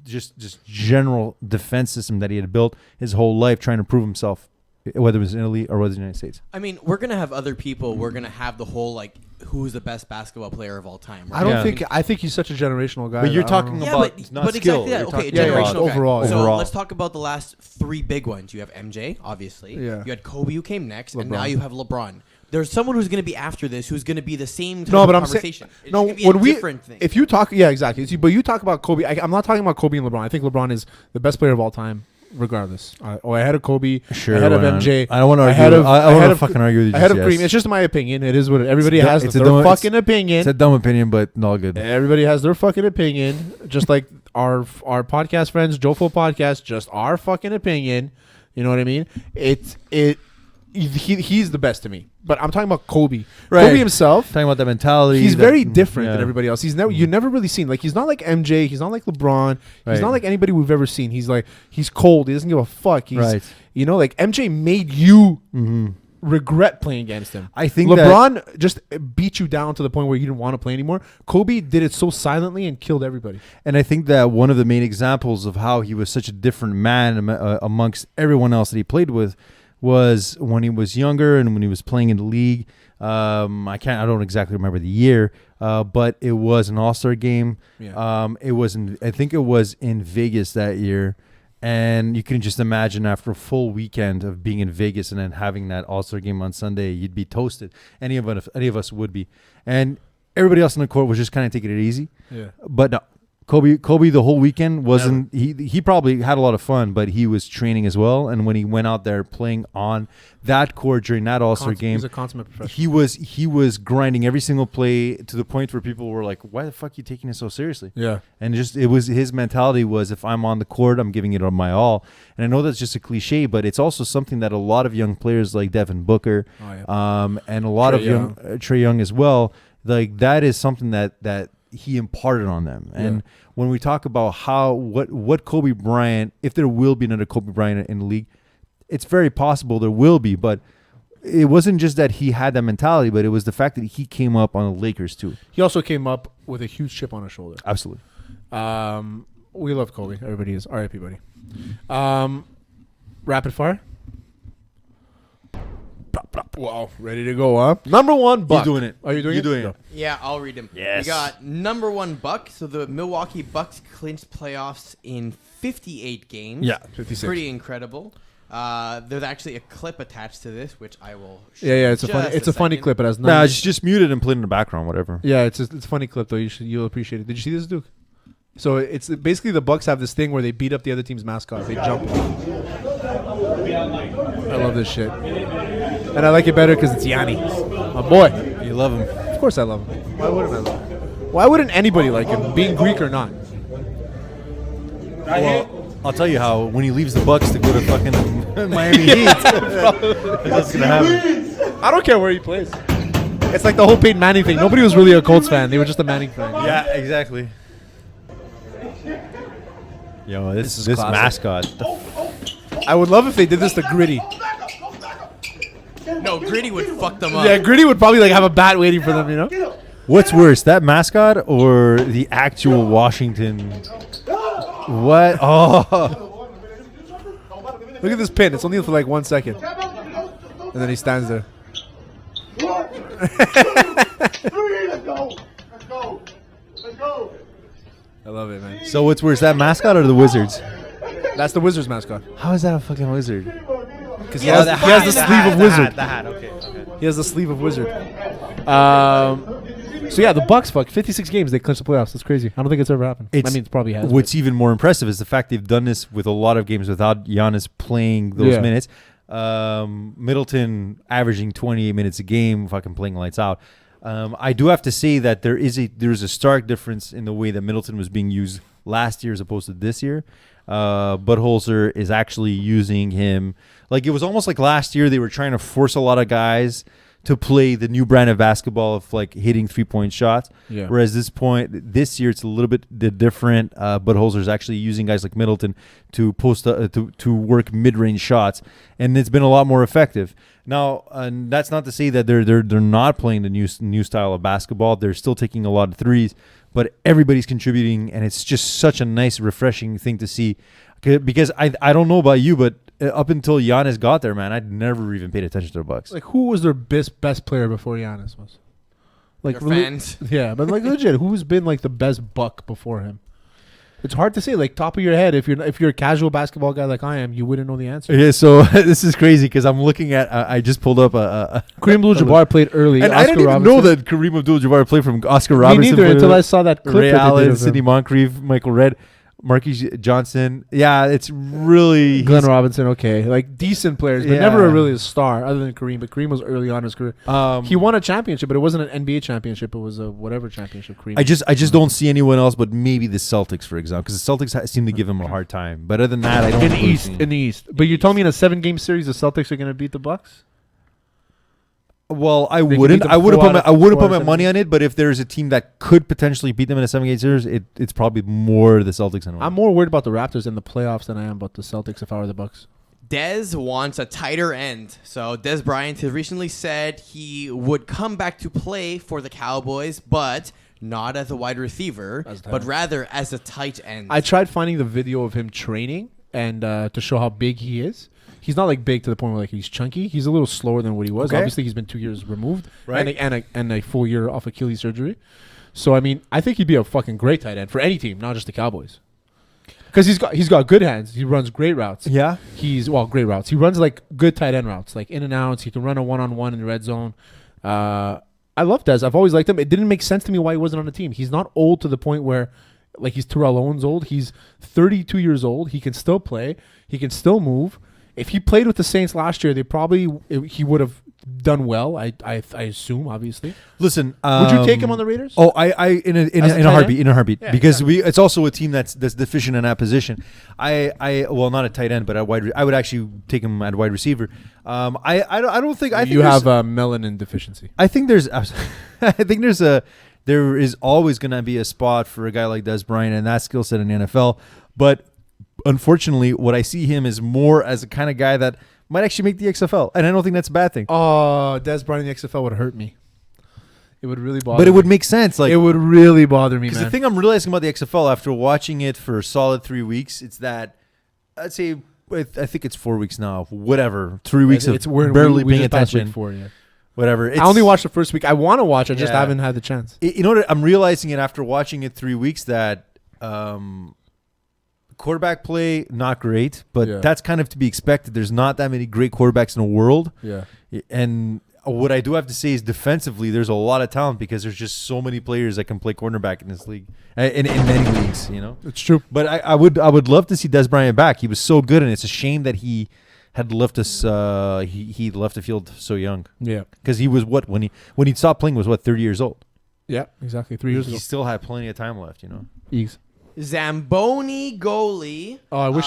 just general defense system that he had built his whole life trying to prove himself, whether it was in Italy or whether it was in the United States. I mean, we're gonna have other people. We're gonna have the whole like, who's the best basketball player of all time? Right? I don't Yeah. think. I think he's such a generational guy. But you're that I don't talking know. Yeah, about but, not but skill. exactly that. You're Okay, talking about generational guy. overall, So overall. let's talk about the last three big ones. You have MJ, obviously. Yeah. You had Kobe who came next, and LeBron. now you have LeBron. There's someone who's going to be after this who's going to be the same type No, but of I'm saying conversation. It's no. gonna be When a we different thing. if you talk, yeah, exactly. See, but you talk about Kobe. I'm not talking about Kobe and LeBron. I think LeBron is the best player of all time, regardless. Ahead of Kobe, Sure, ahead of why not? MJ. I don't want to ahead argue. of- I ahead want to of- fucking argue with you. Ahead of yes. Kareem. It's just my opinion. It is what everybody It's has it's their a dumb- fucking opinion. It's a dumb opinion, but not good. Everybody has their fucking opinion. Just like our podcast friends, Jofo Podcast, just our fucking opinion. You know what I mean? He's the best to me. But I'm talking about Kobe. Right. Kobe himself. Talking about that mentality. He's that- very different yeah. than everybody else. You never really seen, like, he's not like MJ, he's not like LeBron, he's Right. not like anybody we've ever seen. He's cold. He doesn't give a fuck. He's, Right. like MJ made you Mm-hmm. regret playing against him. I think LeBron just beat you down to the point where you didn't want to play anymore. Kobe did it so silently and killed everybody. And I think that one of the main examples of how he was such a different man amongst everyone else that he played with was when he was younger and when he was playing in the league. I don't exactly remember the year, but it was an All-Star game. Yeah. I think it was in Vegas that year. And you can just imagine after a full weekend of being in Vegas and then having that All-Star game on Sunday, you'd be toasted. Any of us would be. And everybody else on the court was just kind of taking it easy. Yeah. But no, Kobe the whole weekend wasn't. He probably had a lot of fun, but he was training as well. And when he went out there playing on that court during that All-Star game, he's a consummate professional. He was grinding every single play to the point where people were like, "Why the fuck are you taking it so seriously?" Yeah, and just it was his mentality was, if I'm on the court, I'm giving it on my all. And I know that's just a cliche, but it's also something that a lot of young players like Devin Booker, and a lot of young Trae Young as well, like that is something that he imparted on them. And when we talk about what Kobe Bryant, if there will be another Kobe Bryant in the league, it's very possible there will be, but it wasn't just that he had that mentality, but it was the fact that he came up on the Lakers too. He also came up with a huge chip on his shoulder. Absolutely. We love Kobe. Everybody is. R.I.P. buddy. Rapid fire. Wow, ready to go, huh? Number one, Buck. He's doing it. Are you doing it? You're doing it. Yeah, I'll read him. Yes. We got number one Buck. So the Milwaukee Bucks clinched playoffs in 58 games. Yeah, 56. Pretty incredible. There's actually a clip attached to this, which I will show Yeah, it's a funny clip. It has Nah, just mute it and play it in the background, whatever. Yeah, it's a funny clip though. You'll appreciate it. Did you see this, Duke? So it's basically the Bucks have this thing where they beat up the other team's mascot. They jump. I love this shit, and I like it better because it's Yanni, my boy. You love him. Of course I love him. Why wouldn't I love him? Why wouldn't anybody like him, being Greek or not? Well, I'll tell you how when he leaves the Bucks to go to fucking Miami Heat, that's gonna happen. I don't care where he plays. It's like the whole Peyton Manning thing. Nobody was really a Colts fan. They were just a Manning fan. Yeah, exactly. Yo, this mascot. I would love if they did this to Gritty. No, Gritty would fuck them up. Yeah, Gritty would probably like have a bat waiting for them, you know? What's worse, that mascot or the actual Washington? What? Oh, Look at this pin. It's only for like 1 second. And then he stands there. I love it, man. so what's worse, that mascot or the Wizards? That's the Wizards mascot. How is that a fucking wizard? Because he has the sleeve of Wizard. The hat. Okay. He has the sleeve of Wizard. So yeah, the Bucks, 56 games, they clinched the playoffs. That's crazy. I don't think it's ever happened. I mean, it probably has. What's even more impressive is the fact they've done this with a lot of games without Giannis playing those minutes. Middleton averaging 28 minutes a game, fucking playing lights out. I do have to say that there's a stark difference in the way that Middleton was being used last year as opposed to this year. Budenholzer is actually using him like it was almost like last year they were trying to force a lot of guys to play the new brand of basketball of like hitting 3-point shots. Yeah. Whereas this year it's a little bit different. Budenholzer is actually using guys like Middleton to to work mid-range shots, and it's been a lot more effective. Now, that's not to say that they're not playing the new style of basketball. They're still taking a lot of threes, but everybody's contributing, and it's just such a nice, refreshing thing to see. Because I don't know about you, but up until Giannis got there, man, I'd never even paid attention to the Bucks. Like, who was their best player before Giannis was? Like fans. Yeah, but like legit, who's been like the best Buck before him? It's hard to say. Like top of your head, if you're a casual basketball guy like I am, you wouldn't know the answer. Yeah, so this is crazy because I'm looking at. I just pulled up a Kareem Abdul-Jabbar played early, and Oscar I didn't even Robinson. know that Kareem Abdul-Jabbar played from Oscar Robinson. Me neither until I saw that clip. Ray that they did Allen, of Sidney him. Moncrief, Michael Redd, Marquise Johnson. Yeah, it's really Glenn Robinson. Okay, like decent players, but never really a star other than Kareem. But Kareem was early on in his career. He won a championship, but it wasn't an NBA championship. It was a whatever championship. Kareem. I just don't see anyone else, but maybe the Celtics, for example, because the Celtics seem to give him a hard time. But other than that, I don't. In the East. But you're telling me in a 7-game series, the Celtics are going to beat the Bucks? Well, I They wouldn't. could beat I them wouldn't four put out my, of I wouldn't four put out my of money on it. But if there's a team that could potentially beat them in a 7-game series, it's probably more the Celtics. I'm more worried about the Raptors in the playoffs than I am about the Celtics if I were the Bucks. Dez wants a tighter end. So Dez Bryant has recently said he would come back to play for the Cowboys, but not as a wide receiver, but rather as a tight end. I tried finding the video of him training and to show how big he is. He's not like big to the point where like he's chunky. He's a little slower than what he was. Okay. Obviously, he's been 2 years removed, Right. and a full year off Achilles surgery. So I mean, I think he'd be a fucking great tight end for any team, not just the Cowboys. Because he's got good hands. He runs great routes. Yeah. Great routes. He runs like good tight end routes, like in and outs. He can run a 1-on-1 in the red zone. I love Dez. I've always liked him. It didn't make sense to me why he wasn't on the team. He's not old to the point where like he's Terrell Owens old. He's 32 years old. He can still play. He can still move. If he played with the Saints last year, he would have done well. I assume, obviously. Listen, would you take him on the Raiders? Oh, in a heartbeat, Yeah, because exactly. it's also a team that's deficient in that position. Well, not a tight end, but at wide. I would actually take him at wide receiver. I don't think you have a melanin deficiency. I think there is always going to be a spot for a guy like Des Bryant and that skill set in the NFL. But unfortunately, what I see him is more as a kind of guy that might actually make the XFL, and I don't think that's a bad thing. Oh, Des Bryant in the XFL would hurt me. It would really bother me. But it would make sense. Like, it would really bother me, because man. the thing I'm realizing about the XFL after watching it for a solid 3 weeks, it's that I'd say I think it's 4 weeks now. Whatever, 3 weeks of barely paying attention. Whatever. I only watched the first week. I want to watch. I just haven't had the chance. You know what? I'm realizing it after watching it 3 weeks that quarterback play not great, but that's kind of to be expected. There's not that many great quarterbacks in the world. Yeah. And what I do have to say is defensively, there's a lot of talent because there's just so many players that can play cornerback in this league, in many leagues. You know, it's true. But I would love to see Des Bryant back. He was so good, and it's a shame that he had left us. He left the field so young. Yeah, because he was when he stopped playing was 30 years old. Yeah, exactly. 3 years ago. He still had plenty of time left. You know. Ease. Zamboni goalie. Oh, I wish.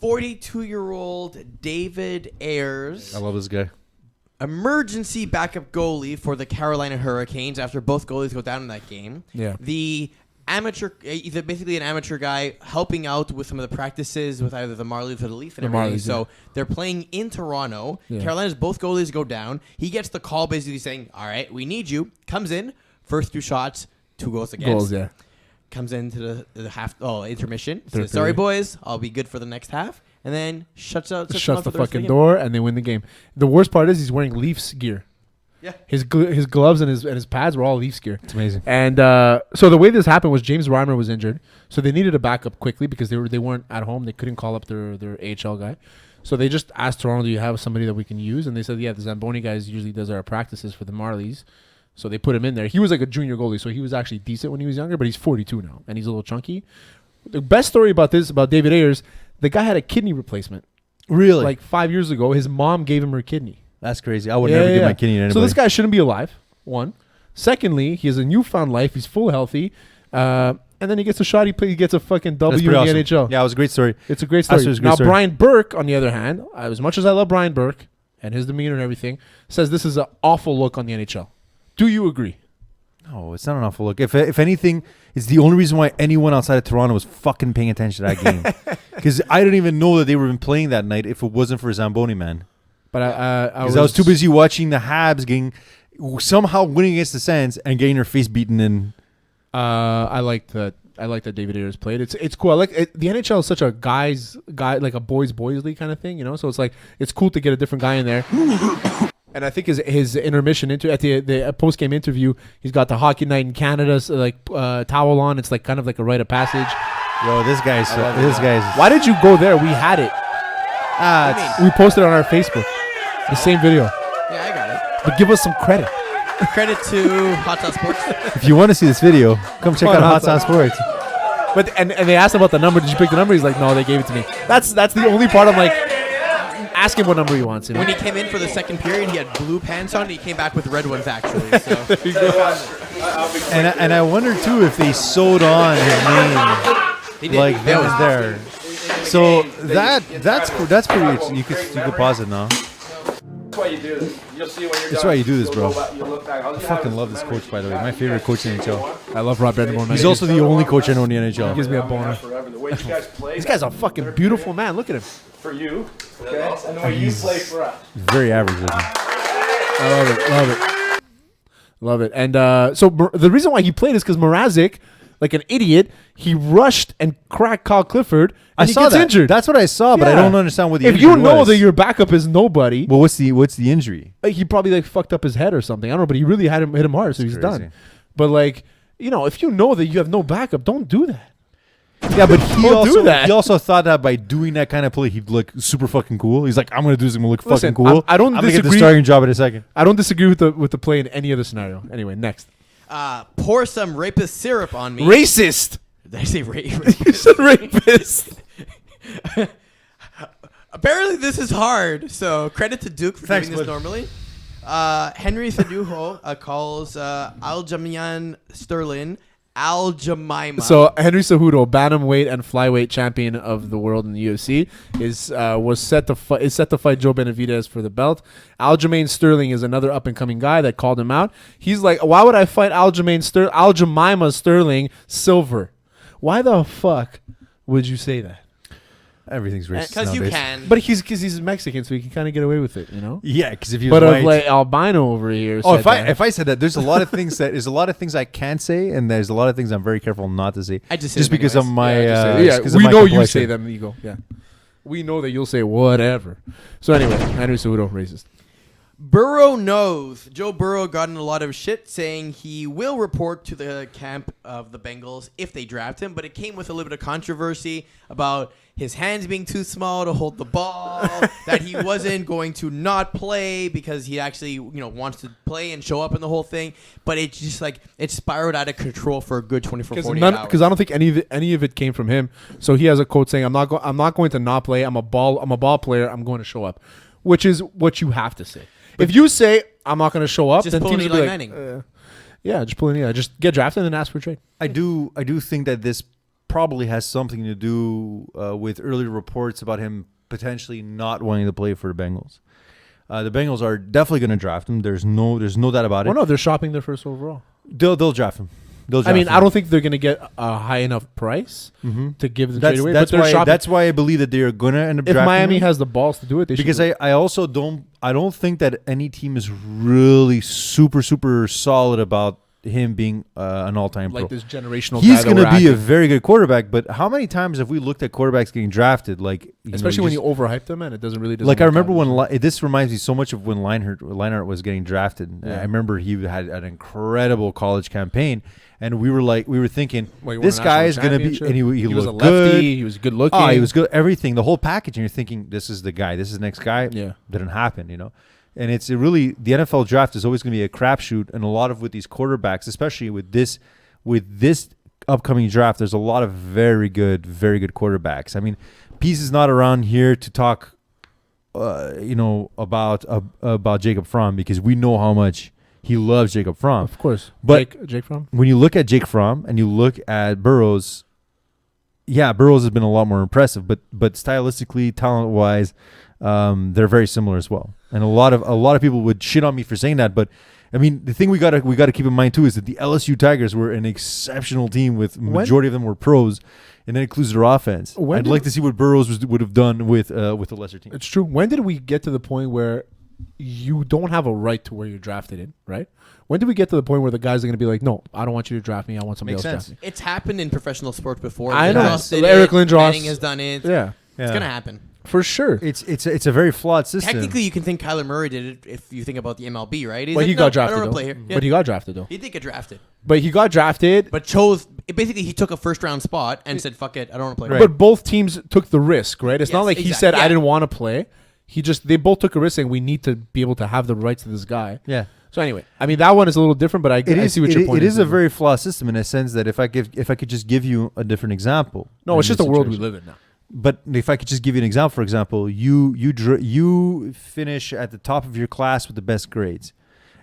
42-year-old David Ayers. I love this guy. Emergency backup goalie for the Carolina Hurricanes after both goalies go down in that game. Yeah. The amateur, he's basically an amateur guy helping out with some of the practices with either the Marlies or the Leafs and everything. So they're playing in Toronto. Yeah. Carolina's both goalies go down. He gets the call basically saying, all right, we need you. Comes in, first 2 shots, 2 goals against. Goals, yeah. Comes into the intermission. Says, sorry, boys, I'll be good for the next half. And then shuts the fucking door, and they win the game. The worst part is he's wearing Leafs gear. Yeah, his gloves and his pads were all Leafs gear. It's amazing. And so the way this happened was James Reimer was injured, so they needed a backup quickly because they weren't at home. They couldn't call up their AHL guy, so they just asked Toronto, "Do you have somebody that we can use?" And they said, "Yeah, the Zamboni guys usually does our practices for the Marlies." So they put him in there. He was like a junior goalie, so he was actually decent when he was younger, but he's 42 now, and he's a little chunky. The best story about David Ayers, the guy had a kidney replacement. Really? Like 5 years ago, his mom gave him her kidney. That's crazy. I would never give my kidney to anybody. So this guy shouldn't be alive, one. Secondly, he has a newfound life. He's full healthy. And then he gets a shot. He gets a fucking W in the NHL. Yeah, it was a great story. It's a great story. Now, Brian Burke, on the other hand, as much as I love Brian Burke and his demeanor and everything, says this is an awful look on the NHL. Do you agree? No, it's not an awful look. If anything, it's the only reason why anyone outside of Toronto was fucking paying attention to that game. Because I didn't even know that they were even playing that night if it wasn't for Zamboni, man. But I was too busy watching the Habs somehow winning against the Sens and getting their face beaten in. I like that David Ayers played. It's cool. I like it. The NHL is such a guy like a boys league kind of thing, you know. So it's cool to get a different guy in there. And I think his intermission at the post game interview, he's got the Hockey Night in Canada towel on. It's like kind of like a rite of passage. Yo, this guy's. Why did you go there? We had it. We posted it on our Facebook. The same video. Yeah, I got it. But give us some credit. Credit to Hot Sauce Sports. If you want to see this video, come check out Hot Sauce Sports. But and they asked him about the number. Did you pick the number? He's like, no, they gave it to me. That's the only part I'm like. Ask him what number he wants. You know? When he came in for the second period, he had blue pants on. And he came back with red ones, actually. So. There you go. And I wonder too if they sewed on his name like that was there. So that's pretty. You could pause it now. That's why you do this. You'll see when you're That's done. why you do this, bro. You'll look back. I fucking love this coach, by the way. My favorite coach in the NHL. I love Rob Vandermoor. He's also the only coach I know in the NHL. He gives me a boner. Forever. The way you guys play. This guy's a fucking beautiful man. Look at him. For you, okay? And the way you play for us. Very average looking. I love it. And so the reason why he played is because Mrazek, like an idiot, he rushed and cracked Kyle Clifford. And he gets injured. That's what I saw, but I don't understand what the if injury was. you know that your backup is nobody, well, what's the injury? He probably fucked up his head or something. I don't know, but he really hit him hard, so he's done. But if you know that you have no backup, don't do that. Yeah, but he also thought that by doing that kind of play, he'd look super fucking cool. He's like, I'm gonna do this. I'm gonna look fucking cool. I don't I'm disagree. gonna get the starting job in a second. I don't disagree with the play in any other scenario. Anyway, next. Pour some Rapist Syrup on me. Racist. Did I say You said rapist. Apparently, this is hard. So credit to Duke for Thanks, doing this bud. normally. Henry Saduho calls Aljamain Sterling Al Jemima. So Henry Cejudo, bantamweight and flyweight champion of the world in the UFC, is set to fight Joe Benavidez for the belt. Aljamain Sterling is another up and coming guy that called him out. He's like, why would I fight Al Jemima Sterling silver? Why the fuck would you say that? Everything's racist Because you nowadays. can. But he's Mexican, so he can kind of get away with it, you know. Yeah, because if you But was of white, like albino over here. oh, said if I said that, there's a lot of things I can't say, and there's a lot of things I'm very careful not to say. I just say just them because of anyways. my yeah, just 'cause of we my know you complexion. say them, Ego. Yeah, we know that you'll say whatever. So anyway, Henry Cejudo, racist. Burrow knows. Joe Burrow got in a lot of shit saying he will report to the camp of the Bengals if they draft him, but it came with a little bit of controversy about his hands being too small to hold the ball, that he wasn't going to not play because he actually, wants to play and show up in the whole thing. But it's just like it spiraled out of control for a good 24, 48 hours. Because I don't think any of it came from him. So he has a quote saying, "I'm not going to not play. I'm a ball player. I'm going to show up," which is what you have to say. If you say I'm not going to show up, Just then pull teams an will be Eli like, Manning. yeah, just pull an Eli. Just get drafted and ask for a trade. I do think that this probably has something to do with earlier reports about him potentially not wanting to play for the Bengals. The Bengals are definitely going to draft him. There's no doubt about it. Oh no, they're shopping their first overall. They'll draft him. I don't think they're going to get a high enough price to give the trade away. That's but they're why. shopping. That's why I believe that they are going to end up If drafting Miami him. has the balls to do it, they Because should. I also don't think that any team is really super solid about him being an all-time like pro. this generational. He's going to be a very good quarterback, but how many times have we looked at quarterbacks getting drafted? Like especially when you overhype them, and it doesn't really. Like I remember when this reminds me so much of when Leinart was getting drafted. Yeah. I remember he had an incredible college campaign, and we were thinking this guy is going to be, and he was a looked lefty. good. He was good looking. Oh, he was good. Everything, the whole package, and you're thinking this is the guy. This is the next guy. Yeah, didn't happen. And it's really the NFL draft is always going to be a crapshoot, and a lot of with these quarterbacks, especially with this upcoming draft, there's a lot of very good quarterbacks. I mean, Peace is not around here to talk, about Jacob Fromm because we know how much he loves Jacob Fromm. of course. But Jake Fromm. when you look at Jake Fromm and you look at Burrows, yeah, Burrows has been a lot more impressive, but stylistically, talent-wise, they're very similar as well. And a lot of people would shit on me for saying that, but I mean, the thing we gotta keep in mind too is that the LSU Tigers were an exceptional team with majority of them were pros, and that includes their offense. I'd like to see what Burrows would have done with a lesser team. It's true. When did we get to the point where you don't have a right to where you're drafted in, right? When did we get to the point where the guys are going to be like, no, I don't want you to draft me. I want somebody Makes else to sense. draft me. It's happened in professional sports before. I know. Lindros did Eric it, Lindros. Manning has done it. Yeah, It's going to happen. for sure. It's a very flawed system. Technically, you can think Kyler Murray did it if you think about the MLB, right? He's But like, he "No, got I drafted, don't though. want to play here. Yeah. But he got drafted, though. He did get drafted. But he got drafted. But chose, basically, he took a first-round spot and said, fuck it, I don't want to play. Right. But both teams took the risk, right? It's not Yes, like he exactly. said, I Yeah. didn't want to play. They both took a risk saying we need to be able to have the rights to this guy. Yeah. So anyway, I mean, that one is a little different, but I see what your point is. It is a very flawed system in a sense that if I could just give you a different example. No, in it's just this the world we situation. live in now. But if I could just give you an example, for example, you finish at the top of your class with the best grades,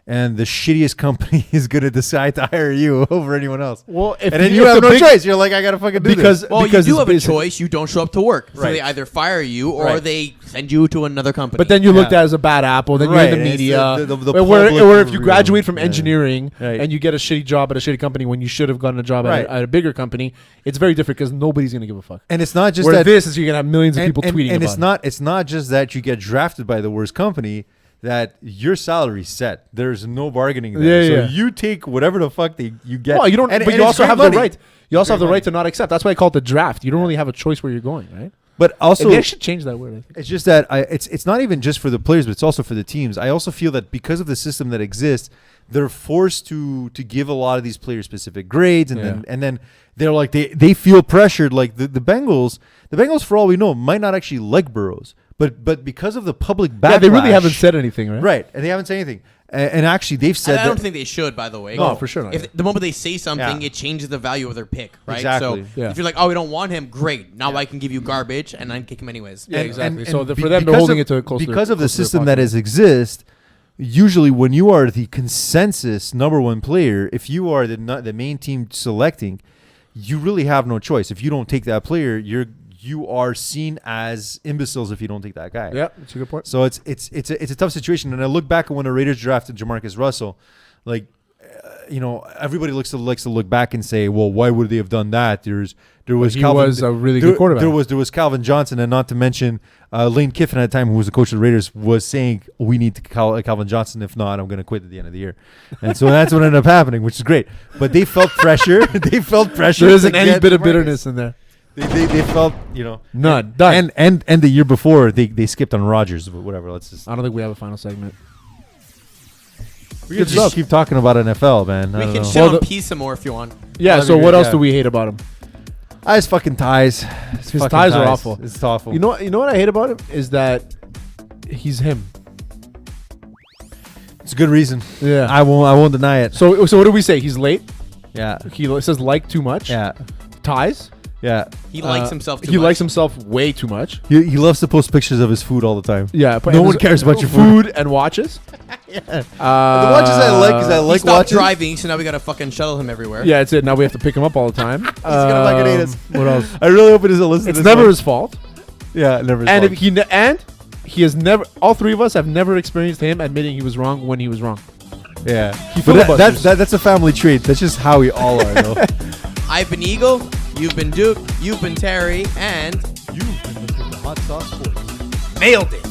and the shittiest company is going to decide to hire you over anyone else. Well, if And then you have no choice. You're like, I got to fucking do this. Well, because you do it's have a basic- choice. You don't show up to work. So Right. they either fire you or Right. they send you to another company. But then you're looked Yeah. at as a bad apple. Then Right, you're in the and it's media. the or if you public graduate from yeah. engineering Right. and you get a shitty job at a shitty company when you should have gotten a job Right. at a bigger company, it's very different because nobody's going to give a fuck. And it's not just Where that this is you're going to have millions of people tweeting and about it's not just that you get drafted by the worst company, that your salary's set. There's no bargaining there. Yeah, so yeah. you take whatever the fuck you get. Well, you don't. And- but and you it's also great have money. the right. You also have the Great right to not accept. That's why I call it the draft. You don't really have a choice where you're going, right? But also, And they should change that word. I think. it's just that it's not even just for the players, but it's also for the teams. I also feel that because of the system that exists, they're forced to give a lot of these players specific grades, and then they're like they feel pressured. Like the Bengals for all we know might not actually like Burrows, But because of the public backlash, Yeah, they really haven't said anything, right? right, and they haven't said anything. And actually, they've said I don't that. think they should, by the way. No, for sure not. If the moment they say something, Yeah. it changes the value of their pick, right? Exactly. So Yeah. if you're like, oh, we don't want him, great. Now I can give you garbage, and I can kick him anyways. Yeah, exactly. And So be- for them, they're because holding of- it to a closer. because of the closer to their system that pocket. has exist. Usually, when you are the consensus number one player, if you are the main team selecting, you really have no choice. If you don't take that player, you are seen as imbeciles if you don't take that guy. Yeah, that's a good point. So it's a tough situation. And I look back at when the Raiders drafted Jamarcus Russell, like everybody likes to look back and say, well, why would they have done that? There was he Calvin, was a really good quarterback. There was Calvin Johnson, and not to mention Lane Kiffin at the time, who was the coach of the Raiders, was saying we need to call Calvin Johnson. If not, I'm going to quit at the end of the year. And so that's what ended up happening, which is great. But they felt pressure. They felt pressure. There isn't to any get bit of Jamarcus. bitterness in there. They felt None. Done. And the year before they skipped on Rodgers, but whatever. Let's just I don't think we have a final segment. we Good could just stuff. keep talking about NFL, man. I We don't can know. shit Well, on the- P some more if you want. Yeah. That'd So be what good, else yeah. do we hate about him? His fucking ties. His ties are awful. It's awful. You know what I hate about him is that he's him. it's a good reason. Yeah. I won't deny it. So what do we say? He's late. Yeah. He says like too much. Yeah. Ties. Yeah. He likes himself too He much. likes himself way too much. He loves to post pictures of his food all the time. Yeah. No and one his- cares about your food and watches. The watches I like is I He like stopped watches. driving, so now we gotta fucking shuttle him everywhere. Yeah, that's it. Now we have to pick him up all the time. He's gonna fucking hate us. What else? I really hope it doesn't listen It's to this never one. his fault. Yeah, never his And fault. if he has never. All three of us have never experienced him admitting he was wrong when he was wrong. Yeah. He But filibusters. that's a family trait. That's just how we all are, though. I've been Eagle, you've been Duke, you've been Terry, and You've been listening to Hot Sauce Sports. nailed it.